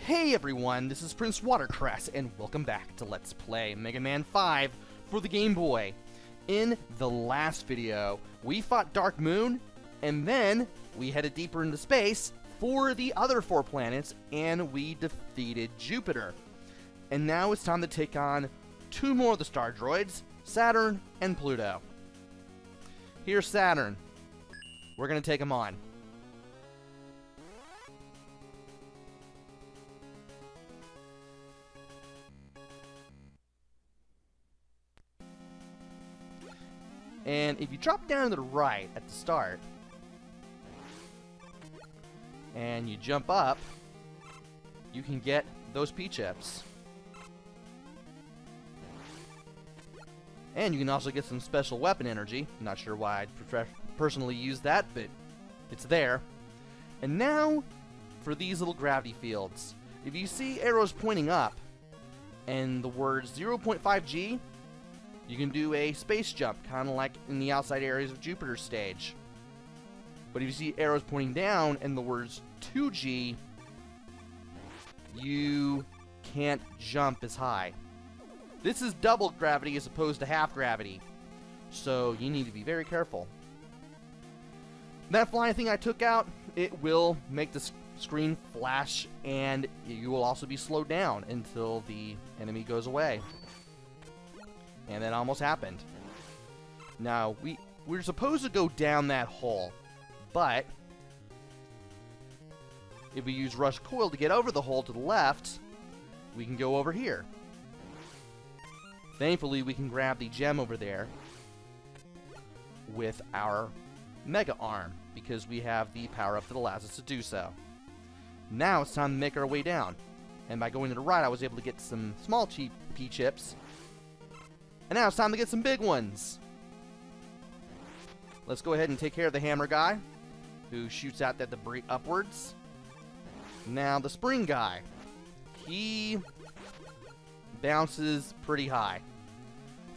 Hey everyone, this is PrinceWatercress, and welcome back to Let's Play Mega Man 5 for the Game Boy. In the last video, we fought Dark Moon, and then we headed deeper into space for the other 4 planets, and we defeated Jupiter. And now it's time to take on 2 more of the star droids, Saturn and Pluto. Here's Saturn. We're gonna take him on. And if you drop down to the right at the start, and you jump up, you can get those P-chips. And you can also get some special weapon energy. Not sure why I'd personally use that, but it's there. And now, for these little gravity fields. If you see arrows pointing up, and the words 0.5G, you can do a space jump, kind of like in the outside areas of Jupiter's stage. But if you see arrows pointing down and the words 2G, you can't jump as high. This is double gravity as opposed to half gravity, so you need to be very careful. That flying thing I took out, it will make the screen flash, and you will also be slowed down until the enemy goes away. And that almost happened. Now, we're supposed to go down that hole, but if we use rush coil to get over the hole to the left, we can go over here. Thankfully, we can grab the gem over there with our Mega Arm, because we have the power-up that allows us to do so. Now it's time to make our way down. And by going to the right, I was able to get some small cheap P-chips. And now it's time to get some big ones. Let's go ahead and take care of the hammer guy, who shoots out that debris upwards. Now the spring guy. He bounces pretty high.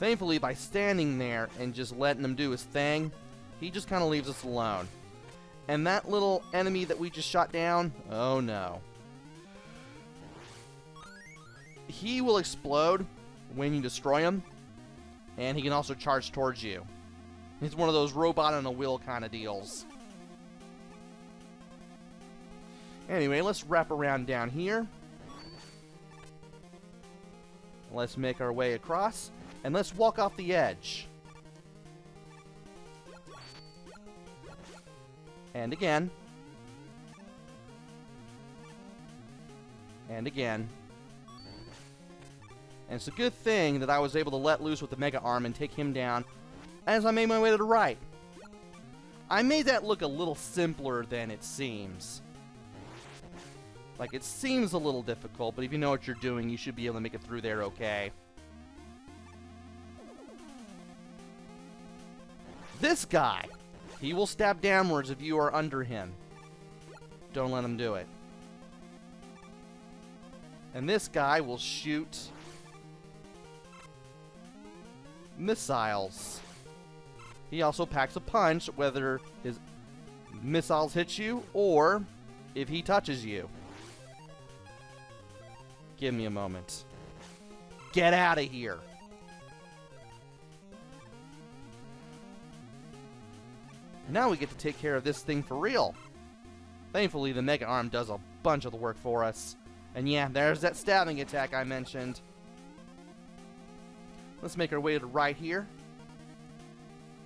Thankfully, by standing there and just letting him do his thing, he just kind of leaves us alone. And that little enemy that we just shot down, oh no. He will explode when you destroy him. And he can also charge towards you. He's one of those robot on a wheel kind of deals. Anyway, let's wrap around down here. Let's make our way across. And let's walk off the edge. And again. And again. And it's a good thing that I was able to let loose with the Mega Arm and take him down as I made my way to the right. I made that look a little simpler than it seems. Like, it seems a little difficult, but if you know what you're doing, you should be able to make it through there okay. This guy, he will stab downwards if you are under him. Don't let him do it. And this guy will shoot missiles. He also packs a punch, whether his missiles hit you or if he touches you. Give me a moment. Get out of here. Now we get to take care of this thing for real. Thankfully, the Mega Arm does a bunch of the work for us. And yeah, there's that stabbing attack I mentioned. Let's make our way to the right here.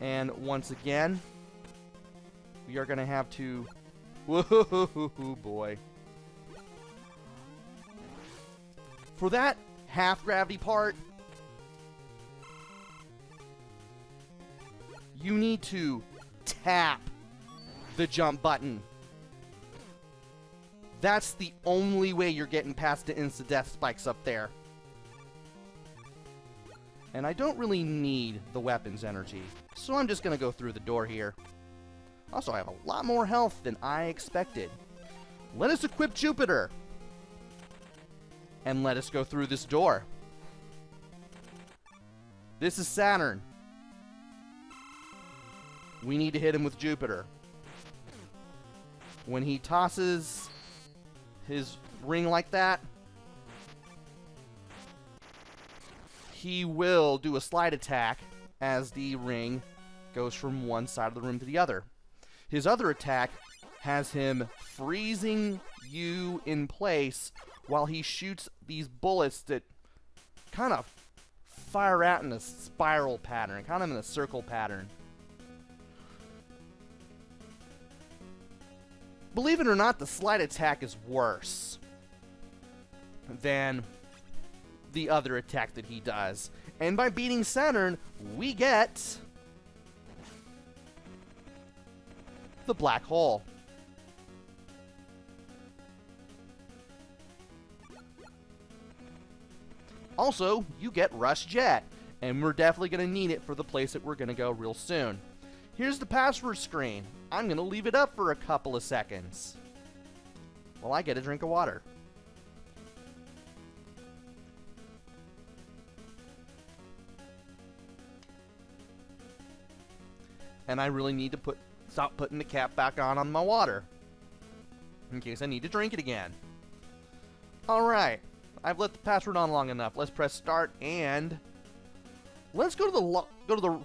And once again, we are going to have to... Whoa, boy. For that half-gravity part, you need to tap the jump button. That's the only way you're getting past the insta-death spikes up there. And I don't really need the weapons energy, so I'm just going to go through the door here. Also, I have a lot more health than I expected. Let us equip Jupiter. And let us go through this door. This is Saturn. We need to hit him with Jupiter. When he tosses his ring like that, he will do a slide attack as the ring goes from one side of the room to the other. His other attack has him freezing you in place while he shoots these bullets that kind of fire out in a spiral pattern, kind of in a circle pattern. Believe it or not, the slide attack is worse than the other attack that he does. And by beating Saturn, we get the black hole. Also, you get Rush Jet, and we're definitely going to need it for the place that we're going to go real soon. Here's the password screen. I'm going to leave it up for a couple of seconds while I get a drink of water. And I really need to stop putting the cap back on my water in case I need to drink it again. Alright, I've let the password on long enough. Let's press start and let's go to the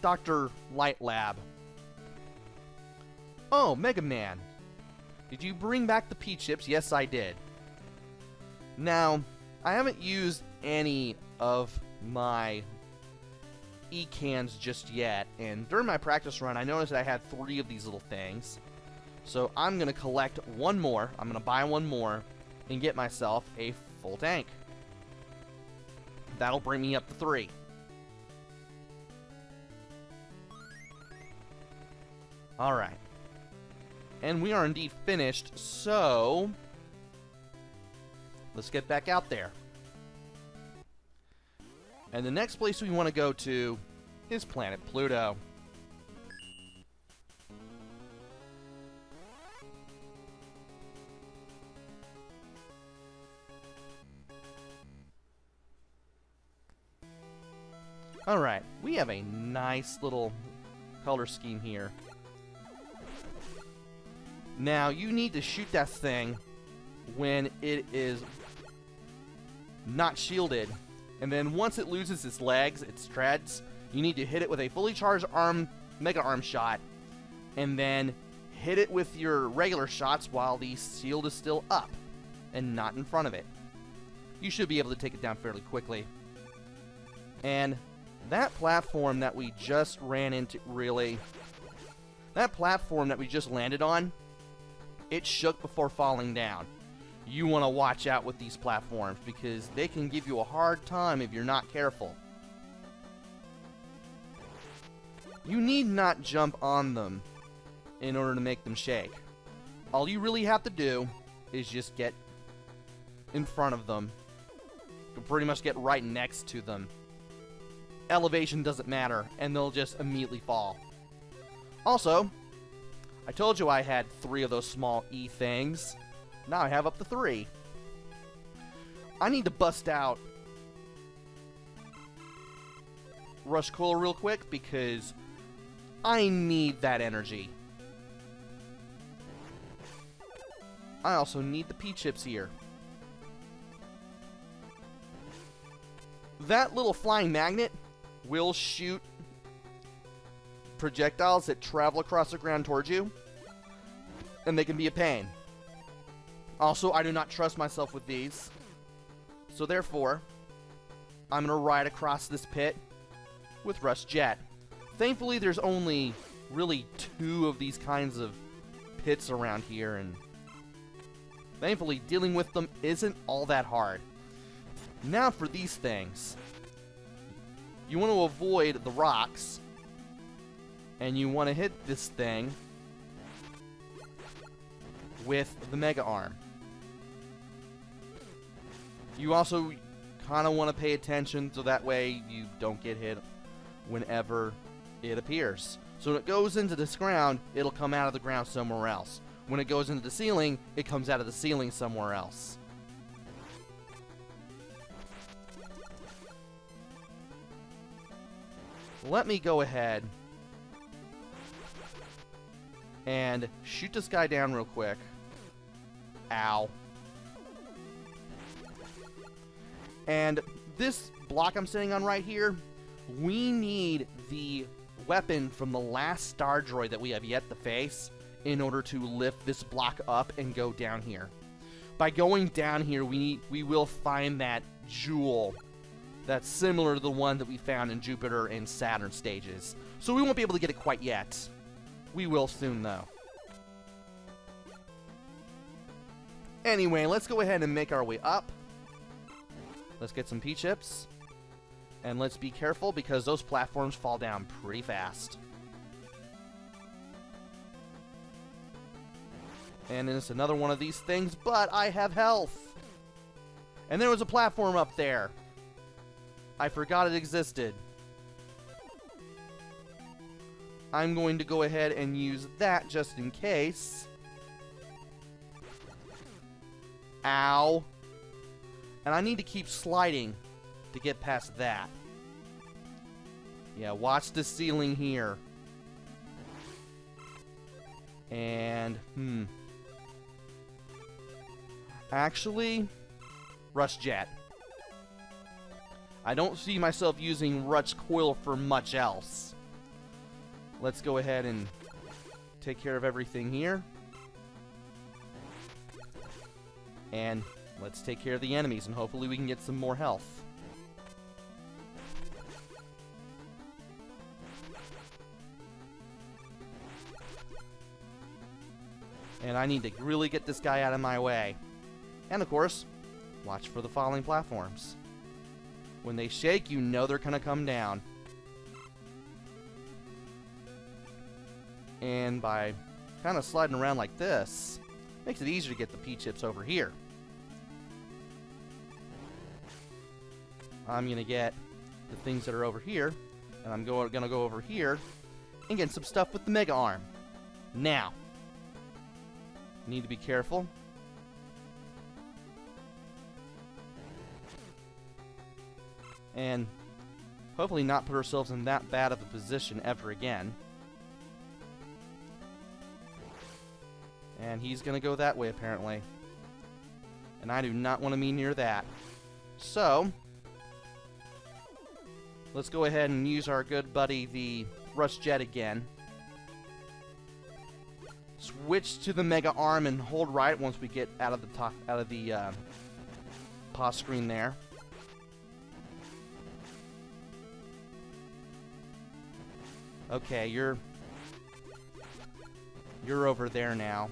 Dr. Light Lab. Oh, Mega Man. Did you bring back the P-chips? Yes, I did. Now, I haven't used any of my E-cans just yet, and during my practice run, I noticed that I had 3 of these little things. So I'm going to collect one more. I'm going to buy one more and get myself a full tank. That'll bring me up to 3. Alright. And we are indeed finished, so let's get back out there. And the next place we want to go to is planet Pluto. Alright, we have a nice little color scheme here. Now, you need to shoot that thing when it is not shielded. And then once it loses its legs, its treads, you need to hit it with a fully charged mega arm shot. And then hit it with your regular shots while the shield is still up and not in front of it. You should be able to take it down fairly quickly. And that platform that we just ran into, that platform that we just landed on, it shook before falling down. You want to watch out with these platforms because they can give you a hard time if you're not careful. You need not jump on them in order to make them shake. All you really have to do is just get in front of them. You can pretty much get right next to them. Elevation doesn't matter, and they'll just immediately fall. Also, I told you I had 3 of those small E things. Now I have up to 3. I need to bust out Rush Coil real quick because I need that energy. I also need the P-chips here. That little flying magnet will shoot projectiles that travel across the ground towards you, and they can be a pain. Also, I do not trust myself with these, so therefore, I'm going to ride across this pit with Rush Jet. Thankfully, there's only really 2 of these kinds of pits around here, and thankfully, dealing with them isn't all that hard. Now for these things. You want to avoid the rocks, and you want to hit this thing with the Mega Arm. You also kind of want to pay attention so that way you don't get hit whenever it appears. So when it goes into this ground, it'll come out of the ground somewhere else. When it goes into the ceiling, it comes out of the ceiling somewhere else. Let me go ahead and shoot this guy down real quick. Ow. And this block I'm sitting on right here, we need the weapon from the last star droid that we have yet to face in order to lift this block up and go down here. By going down here, we will find that jewel that's similar to the one that we found in Jupiter and Saturn stages. So we won't be able to get it quite yet. We will soon, though. Anyway, let's go ahead and make our way up. Let's get some P-chips. And let's be careful because those platforms fall down pretty fast. And it's another one of these things, but I have health. And there was a platform up there. I forgot it existed. I'm going to go ahead and use that just in case. Ow. And I need to keep sliding to get past that. Yeah, watch the ceiling here. And, actually, Rush Jet. I don't see myself using Rush Coil for much else. Let's go ahead and take care of everything here. And let's take care of the enemies, and hopefully we can get some more health. And I need to really get this guy out of my way. And of course, watch for the falling platforms. When they shake, you know they're gonna come down. And by kind of sliding around like this, makes it easier to get the P-chips over here. I'm gonna get the things that are over here, and I'm gonna go over here and get some stuff with the Mega Arm. Now, need to be careful. And hopefully not put ourselves in that bad of a position ever again. And he's gonna go that way apparently. And I do not want to be near that. So, let's go ahead and use our good buddy, the Rush Jet again. Switch to the Mega Arm and hold right once we get out of the pause screen there. Okay, you're over there now.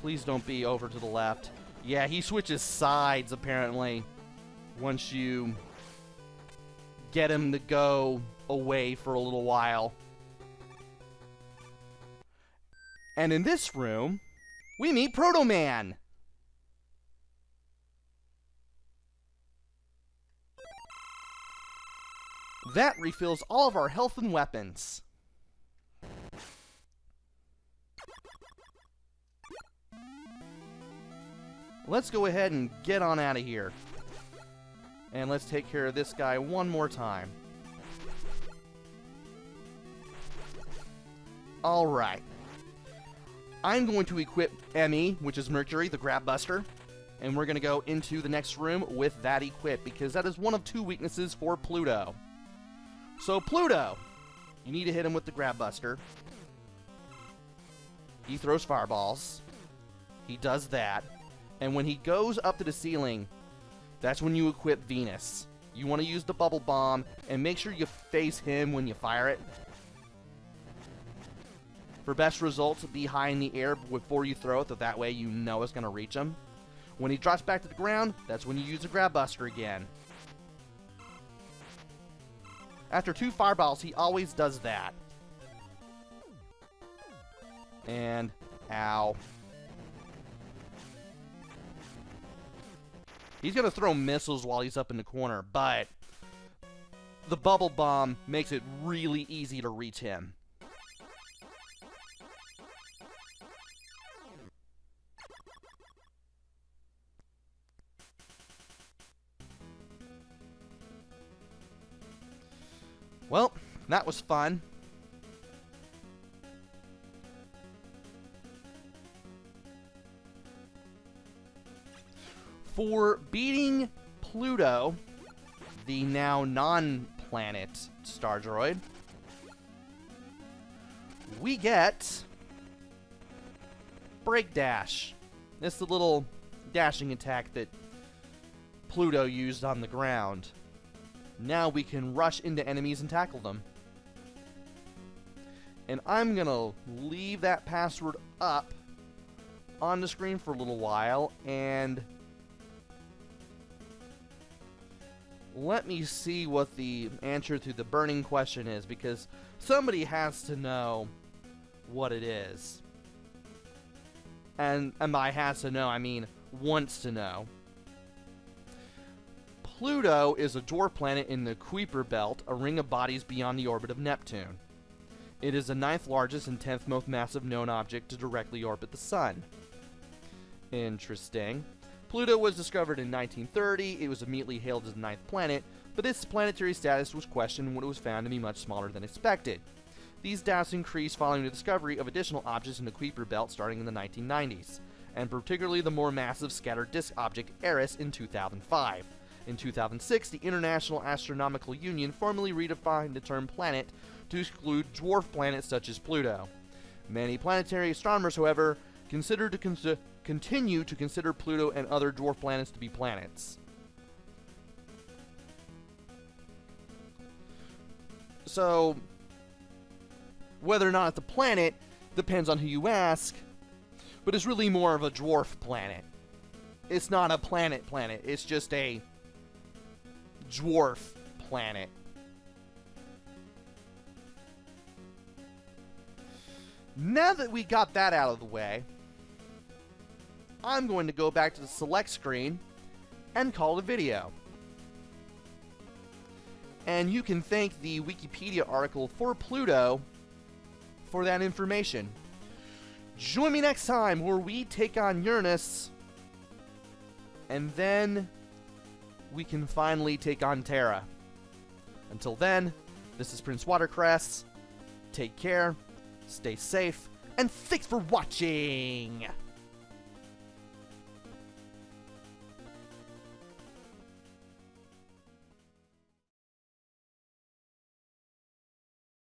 Please don't be over to the left. Yeah, he switches sides apparently once you get him to go away for a little while. And in this room, we meet Proto Man. That refills all of our health and weapons. Let's go ahead and get on out of here. And let's take care of this guy one more time. Alright. I'm going to equip Emmy, which is Mercury, the Grab Buster. And we're going to go into the next room with that equipped, because that is one of two weaknesses for Pluto. So Pluto, you need to hit him with the Grab Buster. He throws fireballs. He does that. And when he goes up to the ceiling, that's when you equip Venus. You want to use the Bubble Bomb, and make sure you face him when you fire it. For best results, be high in the air before you throw it, so that way you know it's going to reach him. When he drops back to the ground, that's when you use the Grab Buster again. After 2 fireballs, he always does that. And, ow. He's going to throw missiles while he's up in the corner, but the Bubble Bomb makes it really easy to reach him. Well, that was fun. For beating Pluto, the now non-planet star droid, we get Break Dash. This is the little dashing attack that Pluto used on the ground. Now we can rush into enemies and tackle them. And I'm gonna leave that password up on the screen for a little while, and let me see what the answer to the burning question is, because somebody has to know what it is. And by has to know, I mean wants to know. Pluto is a dwarf planet in the Kuiper Belt, a ring of bodies beyond the orbit of Neptune. It is the 9th largest and 10th most massive known object to directly orbit the Sun. Interesting. Pluto was discovered in 1930. It was immediately hailed as the 9th planet, but its planetary status was questioned when it was found to be much smaller than expected. These doubts increased following the discovery of additional objects in the Kuiper Belt starting in the 1990s, and particularly the more massive scattered disk object Eris in 2005. In 2006, the International Astronomical Union formally redefined the term planet to exclude dwarf planets such as Pluto. Many planetary astronomers, however, continue to consider Pluto and other dwarf planets to be planets. So, whether or not it's a planet depends on who you ask, but it's really more of a dwarf planet. It's not a planet, it's just a dwarf planet. Now that we got that out of the way, I'm going to go back to the select screen and call it a video. And you can thank the Wikipedia article for Pluto for that information. Join me next time where we take on Uranus, and then we can finally take on Terra. Until then, this is PrinceWatercress. Take care, stay safe, and thanks for watching!